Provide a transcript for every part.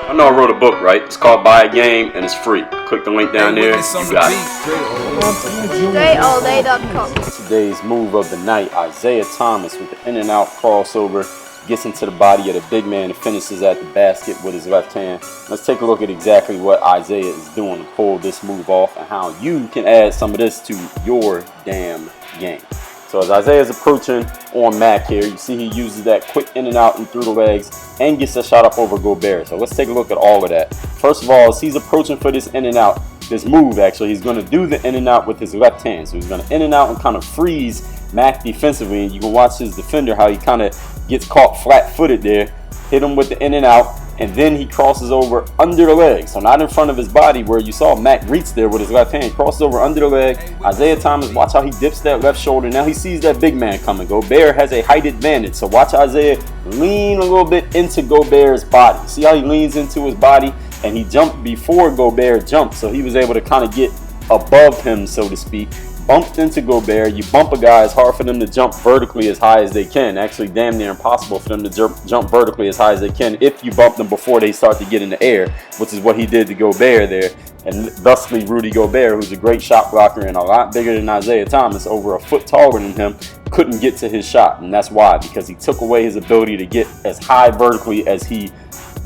I know I wrote a book, right? It's called Buy a Game and it's free. Click the link down there. You got it. DreAllDay.com. Today's move of the night, Isaiah Thomas with the in and out crossover. Gets into the body of the big man and finishes at the basket with his left hand. Let's take a look at exactly what Isaiah is doing to pull this move off and how you can add some of this to your damn game. So as Isaiah is approaching on Mac here, you see he uses that quick in and out and through the legs and gets a shot up over Gobert. So let's take a look at all of that. First of all, as he's approaching for this in and out, this move actually, he's going to do the in and out with his left hand. So he's going to in and out and kind of freeze Mac defensively. And you can watch his defender, how he kind of gets caught flat-footed there, hit him with the in and out, and then he crosses over under the leg. So not in front of his body where you saw Mac reach there with his left hand. Crosses over under the leg. Isaiah Thomas, watch how he dips that left shoulder. Now he sees that big man coming. Gobert has a height advantage. So watch Isaiah lean a little bit into Gobert's body. See how he leans into his body? And he jumped before Gobert jumped. So he was able to kind of get above him, so to speak. Bumped into Gobert. You bump a guy, it's hard for them to jump vertically as high as they can. Actually, damn near impossible for them to jump vertically as high as they can if you bump them before they start to get in the air, which is what he did to Gobert there. And thusly, Rudy Gobert, who's a great shot blocker and a lot bigger than Isaiah Thomas, over a foot taller than him, couldn't get to his shot. And that's why, because he took away his ability to get as high vertically as he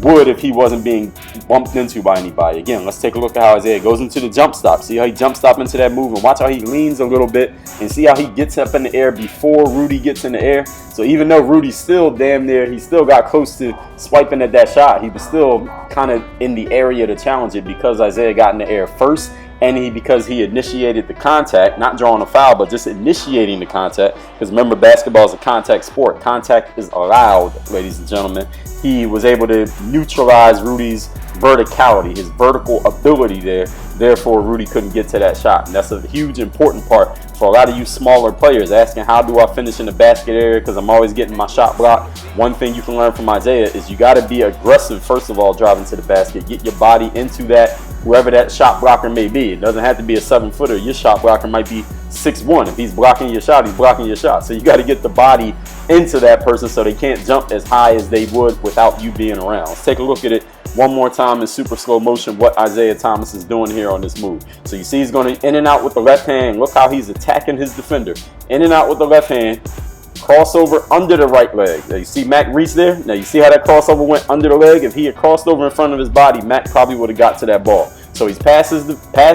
would if he wasn't being bumped into by anybody. Again, let's take a look at how Isaiah goes into the jump stop. See how he jump stop into that move, and watch how he leans a little bit and see how he gets up in the air before Rudy gets in the air. So even though Rudy's still damn near, he still got close to swiping at that shot, he was still kind of in the area to challenge it because Isaiah got in the air first, and because he initiated the contact, not drawing a foul, but just initiating the contact. Because remember, basketball is a contact sport. Contact is allowed, ladies and gentlemen. He was able to neutralize Rudy's verticality, his vertical ability there. Therefore, Rudy couldn't get to that shot. And that's a huge important part for a lot of you smaller players asking, how do I finish in the basket area because I'm always getting my shot blocked. One thing you can learn from Isaiah is you got to be aggressive, first of all, driving to the basket. Get your body into that, whoever that shot blocker may be. It doesn't have to be a 7-footer. Your shot blocker might be 6'1". If he's blocking your shot, he's blocking your shot. So you got to get the body into that person so they can't jump as high as they would without you being around. Let's take a look at it one more time in super slow motion, what Isaiah Thomas is doing here on this move. So you see he's going to in and out with the left hand. Look how he's attacking his defender. In and out with the left hand. Crossover under the right leg. Now you see Mac reach there. Now you see how that crossover went under the leg. If he had crossed over in front of his body, Mac probably would have got to that ball. So he's past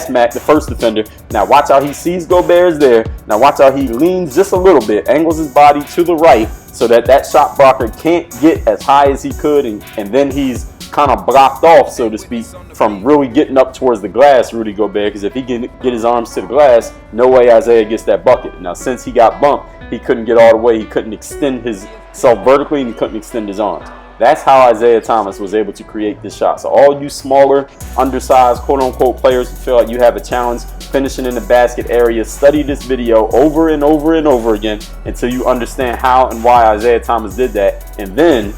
Mac, the first defender. Now watch how he sees Gobert is there. Now watch how he leans just a little bit, angles his body to the right so that that shot blocker can't get as high as he could, and then he's kind of blocked off, so to speak, from really getting up towards the glass, Rudy Gobert, because if he can get his arms to the glass, no way Isaiah gets that bucket. Now, since he got bumped, he couldn't get all the way. He couldn't extend himself vertically, and he couldn't extend his arms. That's how Isaiah Thomas was able to create this shot. So all you smaller, undersized, quote-unquote players who feel like you have a challenge finishing in the basket area, study this video over and over and over again until you understand how and why Isaiah Thomas did that. And then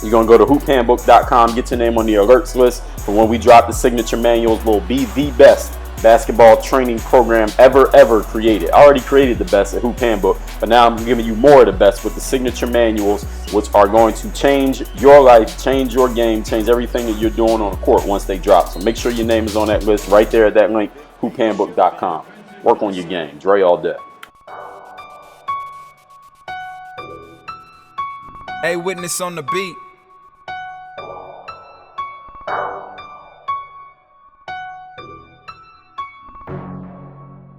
you're going to go to hoophandbook.com, get your name on the alerts list for when we drop the signature manuals. Will be the best basketball training program ever created. I already created the best at Hoop Handbook, but now I'm giving you more of the best with the signature manuals, which are going to change your life, change your game, change everything that you're doing on the court once they drop. So make sure your name is on that list right there at that link, hoophandbook.com. Work on your game. Dre all day. Hey, witness on the beat.